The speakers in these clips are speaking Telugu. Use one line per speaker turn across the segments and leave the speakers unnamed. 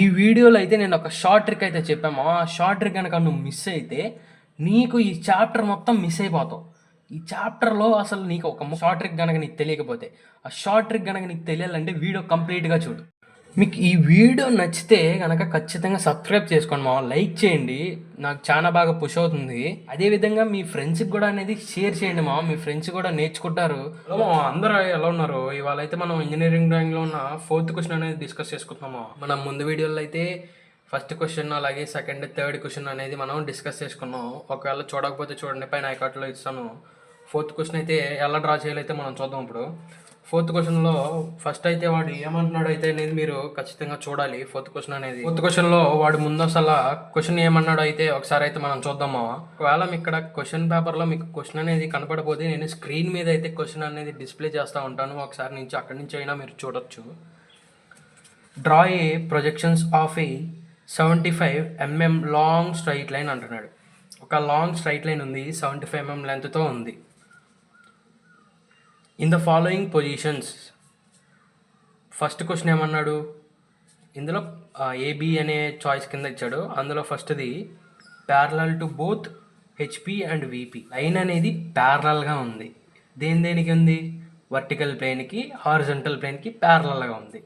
ఈ వీడియోలో అయితే నేను ఒక షార్ట్ ట్రిక్ అయితే చెప్పాను. ఆ షార్ట్ ట్రిక్ కనుక నువ్వు మిస్ అయితే నీకు ఈ చాప్టర్ మొత్తం మిస్ అయిపోతావు. ఈ చాప్టర్లో అసలు నీకు ఒక షార్ట్ ట్రిక్ కనుక నీకు తెలియకపోతే, ఆ షార్ట్ ట్రిక్ కనుక నీకు తెలియాలంటే వీడియో కంప్లీట్గా చూడు. మీకు ఈ వీడియో నచ్చితే కనుక ఖచ్చితంగా సబ్స్క్రైబ్ చేసుకోండి లైక్ చేయండి. నాకు చాలా బాగా పుష్ అవుతుంది. అదేవిధంగా మీ ఫ్రెండ్స్కి కూడా అనేది షేర్ చేయండి మీ ఫ్రెండ్స్ కూడా నేర్చుకుంటారు. హలో అందరూ ఎలా ఉన్నారు? ఇవాళ అయితే మనం ఇంజనీరింగ్ డ్రాయింగ్లో ఉన్న 4th క్వశ్చన్ అనేది డిస్కస్ చేసుకుంటున్నాము. మనం ముందు వీడియోలో అయితే ఫస్ట్ క్వశ్చన్ అలాగే సెకండ్ థర్డ్ క్వశ్చన్ అనేది మనం డిస్కస్ చేసుకున్నాం. ఒకవేళ చూడకపోతే చూడండి, పైన ఐకార్ట్లో ఇస్తాను. 4th క్వశ్చన్ అయితే ఎలా డ్రా చేయాలైతే మనం చూద్దాం. ఇప్పుడు 4th క్వశ్చన్లో ఫస్ట్ అయితే వాడు ఏమంటున్నాడు అయితే అనేది మీరు ఖచ్చితంగా చూడాలి. 4th క్వశ్చన్ అనేది 4th క్వశ్చన్లో వాడు ముందు అసలు క్వశ్చన్ ఏమన్నాడు అయితే ఒకసారి అయితే మనం చూద్దామా. ఒకవేళ మీకు ఇక్కడ క్వశ్చన్ పేపర్లో మీకు క్వశ్చన్ అనేది కనపడకపోతే నేను స్క్రీన్ మీద అయితే క్వశ్చన్ అనేది డిస్ప్లే చేస్తూ ఉంటాను. ఒకసారి నుంచి అక్కడి నుంచి అయినా మీరు చూడొచ్చు. Draw A projections of A 75 mm long straight line అంటున్నాడు. ఒక లాంగ్ స్ట్రైట్ లైన్ ఉంది, 75 mm లెంత్తో ఉంది. In the following positions. First question ఏమన్నాడు, ఇందులో ఏబి అనే చాయిస్ కింద ఇచ్చాడు. అందులో ఫస్ట్ది parallel to both HP and VP. Line అనేది ప్యారలల్గా ఉంది. దేనికి ఉంది? వర్టికల్ ప్లేన్కి, హారిజంటల్ ప్లేన్కి ప్యారలల్గా ఉంది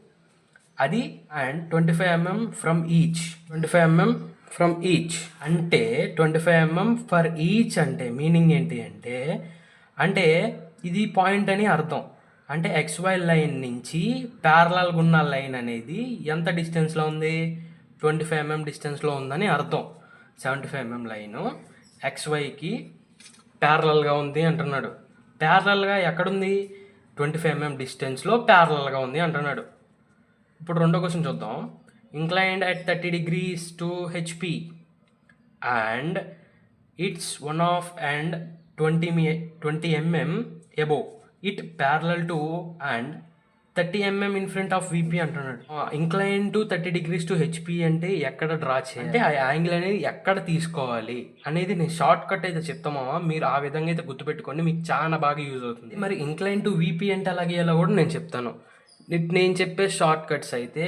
అది. And 25 mm from each. 25 mm from each అంటే 25 mm ఫర్ ఈచ్ అంటే మీనింగ్ ఏంటి అంటే ఇది పాయింట్ అని అర్థం. అంటే XY లైన్ నుంచి ప్యారలల్గా ఉన్న లైన్ అనేది ఎంత డిస్టెన్స్లో ఉంది? 25 mm డిస్టెన్స్లో ఉందని అర్థం. 75 mm లైను XYకి ప్యారలల్గా ఉంది అంటున్నాడు. ప్యారలల్గా ఎక్కడుంది? 25 mm డిస్టెన్స్లో ప్యారలల్గా ఉంది అంటున్నాడు. ఇప్పుడు రెండో క్వశ్చన్ చూద్దాం. Inclined at 30 degrees to HP and it's 1/2 and 20 mm above it parallel to and 30 mm in front of VP అంటున్నాడు. Incline to 30 degrees to HP అంటే ఎక్కడ డ్రా చేయాలి, అంటే ఆ యాంగిల్ అనేది ఎక్కడ తీసుకోవాలి అనేది నేను షార్ట్ కట్ అయితే చెప్తామా. మీరు ఆ విధంగా అయితే గుర్తుపెట్టుకోండి, మీకు చాలా బాగా యూజ్ అవుతుంది. మరి ఇంక్లైన్ టు VP అంటే అలాగే ఎలా కూడా నేను చెప్తాను. నేను చెప్పే షార్ట్ కట్స్ అయితే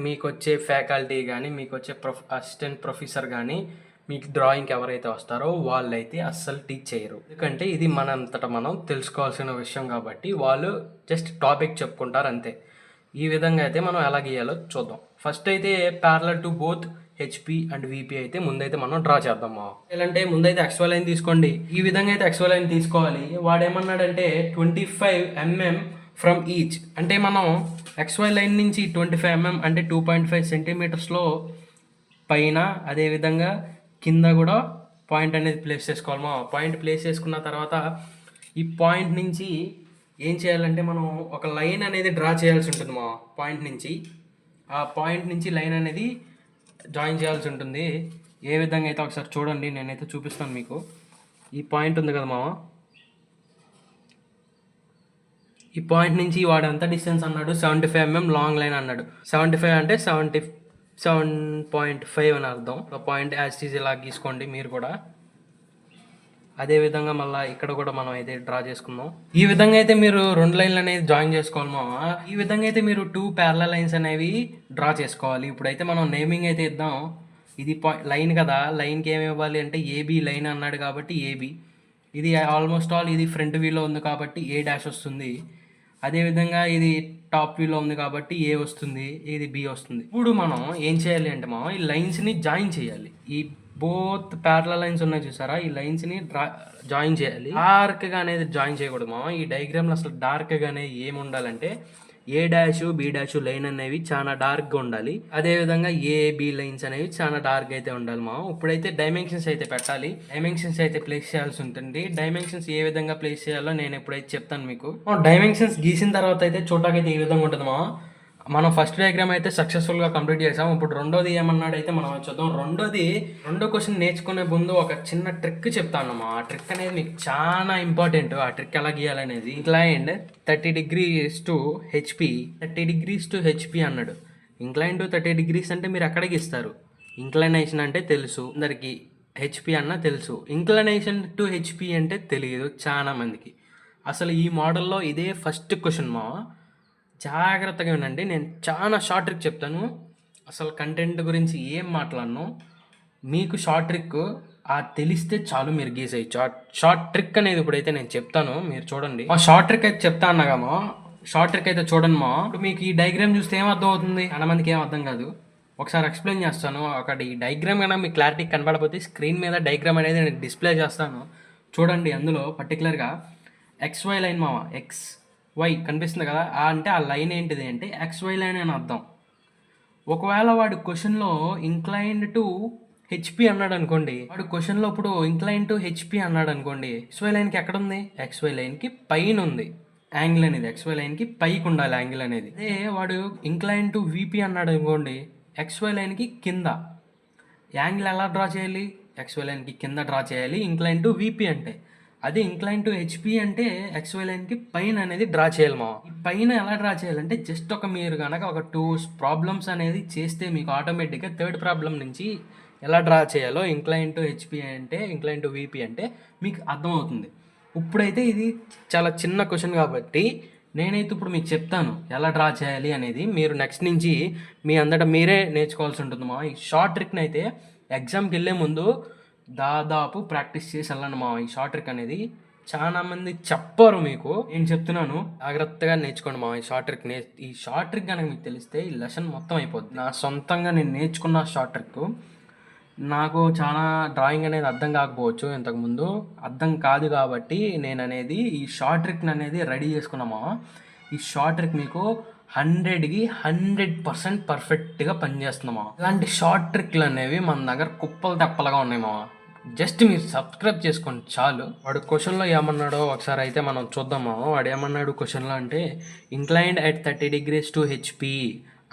మీకు వచ్చే ఫ్యాకల్టీ కానీ, మీకు వచ్చే అసిస్టెంట్ ప్రొఫెసర్ కానీ, మీకు డ్రాయింగ్కి ఎవరైతే వస్తారో వాళ్ళైతే అస్సలు టీచ్ చేయరు. ఎందుకంటే ఇది మనంతటా మనం తెలుసుకోవాల్సిన విషయం కాబట్టి వాళ్ళు జస్ట్ టాపిక్ చెప్పుకుంటారు అంతే. ఈ విధంగా అయితే మనం ఎలా గీయాలో చూద్దాం. ఫస్ట్ అయితే parallel to both HP and VP అయితే ముందైతే మనం డ్రా చేద్దాము. అంటే ముందైతే XY లైన్ తీసుకోండి. ఈ విధంగా అయితే XY లైన్ తీసుకోవాలి. వాడేమన్నాడంటే 25 mm ఫ్రమ్ ఈచ్ అంటే మనం XY లైన్ నుంచి 25 mm అంటే 2.5 సెంటీమీటర్స్లో పైన, అదేవిధంగా కింద కూడా పాయింట్ అనేది ప్లేస్ చేసుకోవాలి. పాయింట్ ప్లేస్ చేసుకున్న తర్వాత ఈ పాయింట్ నుంచి ఏం చేయాలంటే మనం ఒక లైన్ అనేది డ్రా చేయాల్సి ఉంటుంది. పాయింట్ నుంచి ఆ పాయింట్ నుంచి లైన్ అనేది జాయిన్ చేయాల్సి ఉంటుంది. ఏ విధంగా అయితే ఒకసారి చూడండి, నేనైతే చూపిస్తాను మీకు. ఈ పాయింట్ ఉంది కదా ఈ పాయింట్ నుంచి వాడు ఎంత డిస్టెన్స్ అన్నాడు? 75 mm లాంగ్ లైన్ అన్నాడు. 75 అంటే 7.5 అని అర్థం. పాయింట్ యాజ్ ఇలా గీసుకోండి మీరు కూడా. అదేవిధంగా మళ్ళీ ఇక్కడ కూడా మనం అయితే డ్రా చేసుకుందాం. ఈ విధంగా అయితే మీరు రెండు లైన్లు అనేది జాయిన్ చేసుకోవాలి ఈ విధంగా అయితే మీరు 2 ప్యారలల్ లైన్స్ అనేవి డ్రా చేసుకోవాలి. ఇప్పుడైతే మనం నేమింగ్ అయితే ఇద్దాం. ఇది లైన్ కదా, లైన్కి ఏమి ఇవ్వాలి అంటే ఏబి లైన్ అన్నాడు కాబట్టి ఏబి. ఇది ఆల్మోస్ట్ ఆల్ ఇది ఫ్రంట్ వ్యూలో ఉంది కాబట్టి A' వస్తుంది. అదేవిధంగా ఇది టాప్ వ్యూలో ఉంది కాబట్టి A వస్తుంది, ఇది B వస్తుంది. ఇప్పుడు మనం ఏం చేయాలి అంటే ఈ లైన్స్ని జాయిన్ చేయాలి. ఈ బోత్ ప్యారలల్ లైన్స్ ఉన్నాయి చూసారా, ఈ లైన్స్ని జాయిన్ చేయాలి. డార్క్గా అనేది జాయిన్ చేయకూడదు ఈ డయాగ్రామ్లో. అసలు డార్క్గానే ఏమి ఉండాలంటే A', B' లైన్ అనేవి చాలా డార్క్గా ఉండాలి. అదేవిధంగా AB లైన్స్ అనేవి చాలా డార్క్ అయితే ఉండాలి ఇప్పుడైతే డైమెన్షన్స్ అయితే పెట్టాలి. డైమెన్షన్స్ అయితే ప్లేస్ చేయాల్సి ఉంటుంది. డైమెన్షన్స్ ఏ విధంగా ప్లేస్ చేయాలో నేను ఎప్పుడైతే చెప్తాను మీకు. డైమెన్షన్స్ గీసిన తర్వాత అయితే చూడటానికి ఈ విధంగా ఉంటుంది మనం ఫస్ట్ డయాగ్రామ్ అయితే సక్సెస్ఫుల్గా కంప్లీట్ చేసాం. ఇప్పుడు రెండోది ఏమన్నాడైతే మనం చూద్దాం. రెండో క్వశ్చన్ నేర్చుకునే ముందు ఒక చిన్న ట్రిక్ చెప్తాను ఆ ట్రిక్ అనేది మీకు చాలా ఇంపార్టెంట్. ఆ ట్రిక్ ఎలా గీయాలనేది. Inclined 30 degrees to HP. 30 degrees to HP అన్నాడు. ఇంక్లైన్ టు 30 degrees అంటే మీరు ఎక్కడ గీస్తారు? ఇంక్లైనేషన్ అంటే తెలుసు అందరికి, హెచ్పి అన్న తెలుసు. ఇంక్లైనేషన్ టు హెచ్పి అంటే తెలియదు చాలా మందికి. అసలు ఈ మోడల్లో ఇదే ఫస్ట్ క్వశ్చన్ జాగ్రత్తగా వినండి, నేను చాలా షార్ట్ ట్రిక్ చెప్తాను. అసలు కంటెంట్ గురించి ఏం మాట్లాడను. మీకు షార్ట్ ట్రిక్ తెలిస్తే చాలు, మీరు గీసేయచ్చు. షార్ట్ ట్రిక్ అనేది ఇప్పుడైతే నేను చెప్తాను, మీరు చూడండి. మా షార్ట్ ట్రిక్ అయితే చెప్తా అన్నాగామో, షార్ట్ ట్రిక్ అయితే చూడండి మా. ఇప్పుడు మీకు ఈ డయాగ్రామ్ చూస్తే ఏం అర్థం అవుతుంది? చాలా మందికి ఏం అర్థం కాదు. ఒకసారి ఎక్స్ప్లెయిన్ చేస్తాను. ఒకటి ఈ డయాగ్రామ్ కన్నా మీకు క్లారిటీ కనబడకపోతే స్క్రీన్ మీద డయాగ్రామ్ అనేది నేను డిస్ప్లే చేస్తాను, చూడండి. అందులో పర్టికులర్గా XY లైన్ మావా, XY కనిపిస్తుంది కదా, అంటే ఆ లైన్ ఏంటిది అంటే XY లైన్ అని అర్థం. ఒకవేళ వాడు క్వశ్చన్లో ఇంక్లైన్డ్ టు హెచ్పి అన్నాడు అనుకోండి, వాడు క్వశ్చన్లో ఇప్పుడు ఇంక్లైన్ టు హెచ్పి అన్నాడు అనుకోండి, XY లైన్కి ఎక్కడ ఉంది? XY లైన్కి పైన ఉంది యాంగిల్ అనేది. XY లైన్కి పైకి ఉండాలి యాంగిల్ అనేది. అదే వాడు ఇంక్లైన్ టు VP అన్నాడు అనుకోండి, XY లైన్కి కింద. యాంగిల్ ఎలా డ్రా చేయాలి? XY లైన్కి కింద డ్రా చేయాలి ఇంక్లైన్ టు VP అంటే. అదే ఇంక్లైన్ టు HP అంటే XY లైన్కి పైన అనేది డ్రా చేయాలి మా. ఈ పైన ఎలా డ్రా చేయాలంటే జస్ట్ మీరు కనుక ఒక 2 ప్రాబ్లమ్స్ అనేది చేస్తే మీకు ఆటోమేటిక్గా థర్డ్ ప్రాబ్లం నుంచి ఎలా డ్రా చేయాలో ఇంక్లైన్ టు HP అంటే, ఇంక్లైన్ టు VP అంటే మీకు అర్థమవుతుంది. ఇప్పుడైతే ఇది చాలా చిన్న క్వశ్చన్ కాబట్టి నేనైతే ఇప్పుడు మీకు చెప్తాను ఎలా డ్రా చేయాలి అనేది. మీరు నెక్స్ట్ నుంచి మీ అందట మీరే నేర్చుకోవాల్సి ఉంటుంది మా. ఈ షార్ట్ ట్రిక్ని అయితే ఎగ్జామ్కి వెళ్ళే ముందు దాదాపు ప్రాక్టీస్ చేసి వెళ్ళండి మా. ఈ షార్ట్ ట్రిక్ అనేది చాలా మంది చెప్పరు మీకు, నేను చెప్తున్నాను, జాగ్రత్తగా నేర్చుకోండి మా. ఈ షార్ట్ ట్రిక్ కనుక మీకు తెలిస్తే ఈ లెసన్ మొత్తం అయిపోద్ది. నా సొంతంగా నేను నేర్చుకున్న షార్ట్ ట్రిక్. నాకు చాలా డ్రాయింగ్ అనేది అర్థం కాకపోవచ్చు, ఇంతకుముందు అర్థం కాదు కాబట్టి నేను అనేది ఈ షార్ట్ ట్రిక్ అనేది రెడీ చేసుకున్నామా. ఈ షార్ట్ ట్రిక్ మీకు 100కి 100% పర్ఫెక్ట్గా పనిచేస్తున్నామా. ఇలాంటి షార్ట్ ట్రిక్లు అనేవి మన దగ్గర కుప్పలు తెప్పలుగా ఉన్నాయి మావా. జస్ట్ మీరు సబ్స్క్రైబ్ చేసుకోండి చాలు. వాడు క్వశ్చన్లో ఏమన్నాడో ఒకసారి అయితే మనం చూద్దామా. వాడు ఏమన్నాడు క్వశ్చన్లో అంటే, inclined at 30 degrees to HP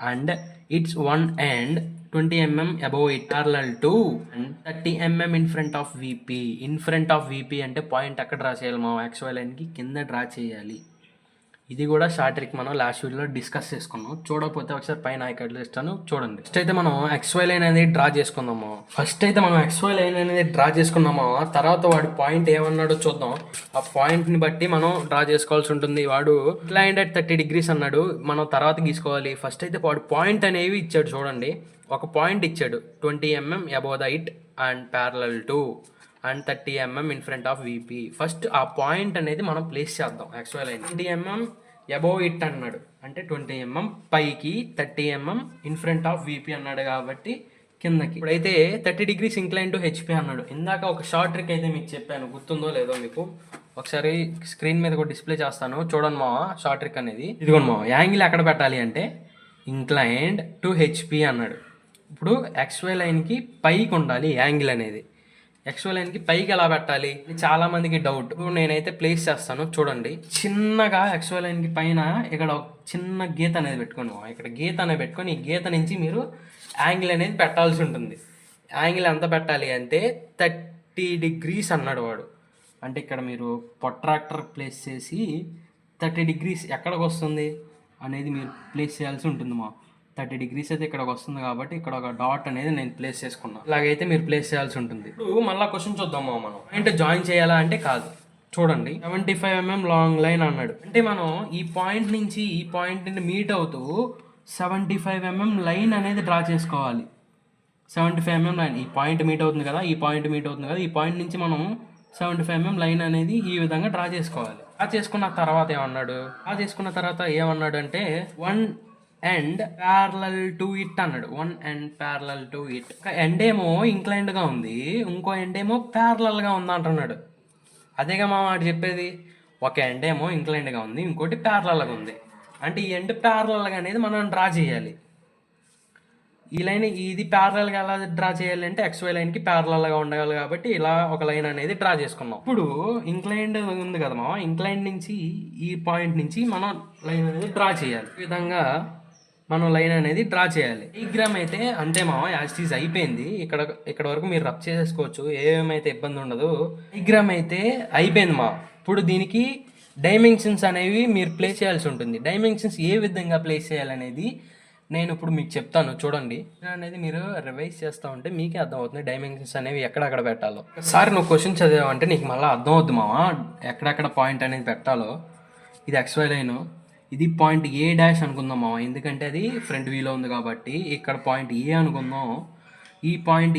and its one end 20 mm above it parallel to and 30 mm in front of VP. In front of VP అంటే పాయింట్ ఎక్కడ డ్రా చేయాలి మా? XY లైన్కి కింద డ్రా చేయాలి. ఇది కూడా షార్ట్ ట్రిక్ మనం లాస్ట్ వీడియోలో డిస్కస్ చేసుకున్నాం. చూడకపోతే ఒకసారి పైన ఐకార్డులో ఇస్తాను చూడండి. ఫస్ట్ అయితే మనం XY లైన్ అనేది డ్రా చేసుకుందాము. తర్వాత వాడు పాయింట్ ఏమన్నాడో చూద్దాం. ఆ పాయింట్ని బట్టి మనం డ్రా చేసుకోవాల్సి ఉంటుంది. వాడు ఇంక్లైన్డ్ అట్ 30 degrees అన్నాడు, మనం తర్వాత గీసుకోవాలి. ఫస్ట్ అయితే వాడు పాయింట్ అనేవి ఇచ్చాడు చూడండి. ఒక పాయింట్ ఇచ్చాడు 20 mm above the it and parallel to and 30 mm in front of VP. First ఆ పాయింట్ అనేది మనం ప్లేస్ చేద్దాం. XY line 20 mm above it అన్నాడు అంటే 20 mm పైకి, 30 mm in front of VP అన్నాడు కాబట్టి కిందకి. ఇప్పుడైతే 30 degrees incline to HP అన్నాడు. ఇందాక ఒక షార్ట్ ట్రిక్ అయితే మీకు చెప్పాను, గుర్తుందో లేదో మీకు. ఒకసారి స్క్రీన్ మీద కూడా డిస్ప్లే చేస్తాను చూడండి మా. షార్ట్ ట్రిక్ అనేది ఇదిగోండి మా. యాంగిల్ ఎక్కడ పెట్టాలి అంటే ఇంక్లైన్డ్ టు HP అన్నాడు. ఇప్పుడు XY లైన్కి పైకి ఉండాలి యాంగిల్ అనేది. XY లైన్కి పైకి ఎలా పెట్టాలి? చాలా మందికి డౌట్. నేనైతే ప్లేస్ చేస్తాను చూడండి. చిన్నగా XY లైన్కి పైన ఇక్కడ ఒక చిన్న గీత అనేది పెట్టుకోండి. ఇక్కడ గీత అనేది పెట్టుకొని ఈ గీత నుంచి మీరు యాంగిల్ అనేది పెట్టాల్సి ఉంటుంది. యాంగిల్ ఎంత పెట్టాలి అంటే 30 degrees అన్నాడు వాడు. అంటే ఇక్కడ మీరు ప్రొట్రాక్టర్ ప్లేస్ చేసి 30 degrees ఎక్కడికి వస్తుంది అనేది మీరు ప్లేస్ చేయాల్సి ఉంటుంది మా. 30 degrees అయితే ఇక్కడికి వస్తుంది కాబట్టి ఇక్కడ ఒక డాట్ అనేది నేను ప్లేస్ చేసుకున్నాను. ఇలాగైతే మీరు ప్లేస్ చేయాల్సి ఉంటుంది. ఇప్పుడు మళ్ళీ క్వశ్చన్ చూద్దాము మనం. అంటే జాయిన్ చేయాలా అంటే కాదు. చూడండి 75 mm లాంగ్ లైన్ అన్నాడు. అంటే మనం ఈ పాయింట్ నుంచి ఈ పాయింట్ని మీట్ అవుతూ 75 mm లైన్ అనేది డ్రా చేసుకోవాలి. 75 mm లైన్ ఈ పాయింట్ మీట్ అవుతుంది కదా, ఈ పాయింట్ నుంచి మనం 75 mm లైన్ అనేది ఈ విధంగా డ్రా చేసుకోవాలి. డ్రా చేసుకున్న తర్వాత ఏమన్నాడు అంటే 1 end parallel to it అన్నాడు. 1 end parallel to it. ఒక ఎండ్ ఏమో ఇంక్లైన్డ్ గా ఉంది, ఇంకో ఎండ్ ఏమో ప్యారలల్ గా ఉంది అంటున్నాడు. అదేగా మా వాడు చెప్పేది. ఒక ఎండ్ ఏమో ఇంక్లైన్డ్ గా ఉంది, ఇంకోటి ప్యారలల్ గా ఉంది. అంటే ఈ ఎండ్ ప్యారలల్ గా అనేది మనం డ్రా చేయాలి. ఈ లైన్ ఇది ప్యారలల్ గా ఎలా డ్రా చేయాలి అంటే XY లైన్ కి ప్యారలల్ గా ఉండాలి కాబట్టి ఇలా ఒక లైన్ అనేది డ్రా చేసుకున్నాం. ఇప్పుడు ఇంక్లైన్డ్ ఉంది కదా మా, ఇంక్లైన్డ్ నుంచి ఈ పాయింట్ నుంచి మనం లైన్ అనేది డ్రా చేయాలి. ఈ విధంగా మనం లైన్ అనేది డ్రా చేయాలి. డయాగ్రామ్ అయితే అంతే మా, యాజ్ ఇట్ ఈజ్ అయిపోయింది. ఇక్కడ వరకు మీరు రబ్ చేసేసుకోవచ్చు, ఏమైతే ఇబ్బంది ఉండదు. డయాగ్రామ్ అయితే అయిపోయింది మా. ఇప్పుడు దీనికి డైమెన్షన్స్ అనేవి మీరు ప్లేస్ చేయాల్సి ఉంటుంది. డైమెన్షన్స్ ఏ విధంగా ప్లేస్ చేయాలనేది నేను ఇప్పుడు మీకు చెప్తాను చూడండి. అనేది మీరు రివైజ్ చేస్తూ ఉంటే మీకే అర్థమవుతుంది డైమెన్షన్స్ అనేవి ఎక్కడెక్కడ పెట్టాలో. ఒకసారి నువ్వు క్వశ్చన్ చదివావంటే నీకు మళ్ళీ అర్థమవుద్ది మావా ఎక్కడెక్కడ పాయింట్ అనేది పెట్టాలో. ఇది XY లైను, ఇది పాయింట్ ఏ డాష్ అనుకుందాం మామ, ఎందుకంటే అది ఫ్రంట్ వ్యూలో ఉంది కాబట్టి. ఇక్కడ పాయింట్ ఏ అనుకుందాం. ఈ పాయింట్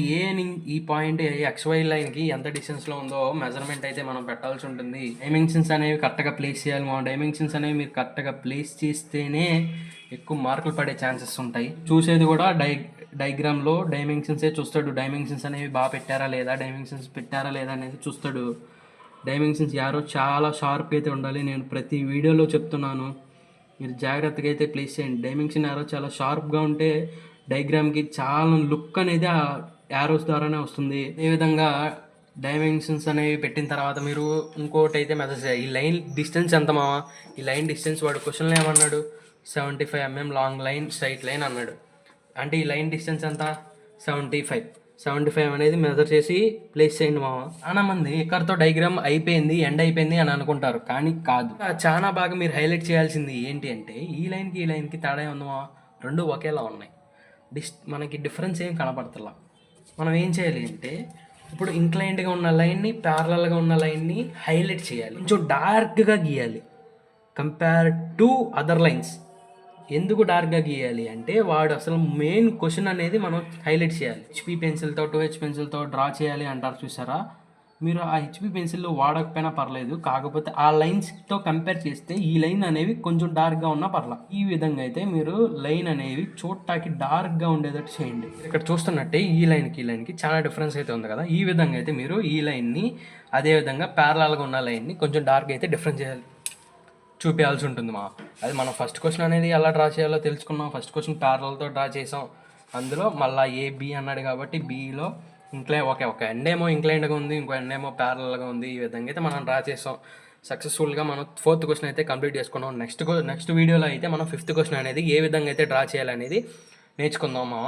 ఈ పాయింట్ XY లైన్కి ఎంత డిస్టెన్స్లో ఉందో మెజర్మెంట్ అయితే మనం పెట్టాల్సి ఉంటుంది. డైమెన్షన్స్ అనేవి కరెక్ట్గా ప్లేస్ చేయాలి. మా డైమెన్షన్స్ అనేవి మీరు కరెక్ట్గా ప్లేస్ చేస్తేనే ఎక్కువ మార్కులు పడే ఛాన్సెస్ ఉంటాయి. చూసేది కూడా డయాగ్రామ్లో డైమెన్షన్సే చూస్తాడు. డైమెన్షన్స్ అనేవి బాగా పెట్టారా లేదా, డైమెన్షన్స్ పెట్టారా లేదా అనేది చూస్తాడు. డైమెన్షన్స్ యారో చాలా షార్ప్ అయితే ఉండాలి. నేను ప్రతి వీడియోలో చెప్తున్నాను, మీరు జాగ్రత్తగా అయితే ప్లేస్ చేయండి. డైమెన్షన్ యారో చాలా షార్ప్గా ఉంటే డయాగ్రామ్కి చాలా లుక్ అనేది ఆ యారోస్ ద్వారానే వస్తుంది. అదేవిధంగా డైమెన్షన్స్ అనేవి పెట్టిన తర్వాత మీరు ఇంకోటి అయితే మెసేజ్ చేయాలి. ఈ లైన్ డిస్టెన్స్ ఎంత మావా? ఈ లైన్ డిస్టెన్స్ వాడు క్వశ్చన్లో ఏమన్నాడు? 75 mm long line straight line అన్నాడు. అంటే ఈ లైన్ డిస్టెన్స్ ఎంత? 75 అనేది మెజర్ చేసి ప్లేస్ చేయండి మామ. చాలా మంది ఇక్కడతో డయాగ్రామ్ అయిపోయింది, ఎండ్ అయిపోయింది అని అనుకుంటారు, కానీ కాదు. చాలా బాగా మీరు హైలైట్ చేయాల్సింది ఏంటి అంటే, ఈ లైన్కి తేడా ఉంది మామ, రెండు ఒకేలా ఉన్నాయి. మనకి డిఫరెన్స్ ఏం కనపడతలా. మనం ఏం చేయాలి అంటే, ఇప్పుడు ఇంక్లైన్డ్గా ఉన్న లైన్ని, ప్యారలల్గా ఉన్న లైన్ని హైలైట్ చేయాలి, కొంచెం డార్క్గా గీయాలి కంపేర్ టు అదర్ లైన్స్. ఎందుకు డార్క్గా గీయాలి అంటే, వాడు అసలు మెయిన్ క్వశ్చన్ అనేది మనం హైలైట్ చేయాలి. HP పెన్సిల్తో 2H పెన్సిల్తో డ్రా చేయాలి అంటారు చూసారా, మీరు ఆ HP పెన్సిల్ వాడకపోయినా పర్లేదు, కాకపోతే ఆ లైన్స్తో కంపేర్ చేస్తే ఈ లైన్ అనేవి కొంచెం డార్క్గా ఉన్నా పర్లా. ఈ విధంగా అయితే మీరు లైన్ అనేవి చూడటానికి డార్క్గా ఉండేటట్టు చేయండి. ఇక్కడ చూస్తున్నట్టే ఈ లైన్కి చాలా డిఫరెన్స్ అయితే ఉంది కదా. ఈ విధంగా అయితే మీరు ఈ లైన్ని, అదేవిధంగా ప్యారలల్గా ఉన్న లైన్ని కొంచెం డార్క్ అయితే డిఫరెన్స్ చేయాలి, చూపించాల్సి ఉంటుంది మా. అది మనం ఫస్ట్ క్వశ్చన్ అనేది ఎలా డ్రా చేయాలో తెలుసుకున్నాం. ఫస్ట్ క్వశ్చన్ ప్యారలల్తో డ్రా చేసాం. అందులో మళ్ళీ AB అన్నాడు కాబట్టి బీలో ఒక ఎండ్ ఏమో ఇంక్లైన్డ్గా ఉంది, ఇంకో ఎండ్ ఏమో ప్యారలల్గా ఉంది. ఈ విధంగా అయితే మనం డ్రా చేసాం. సక్సెస్ఫుల్గా మనం 4th క్వశ్చన్ అయితే కంప్లీట్ చేసుకున్నాం. నెక్స్ట్ వీడియోలో అయితే మనం 5th క్వశ్చన్ అనేది ఏ విధంగా అయితే డ్రా చేయాలనేది నేర్చుకుందాం మామ.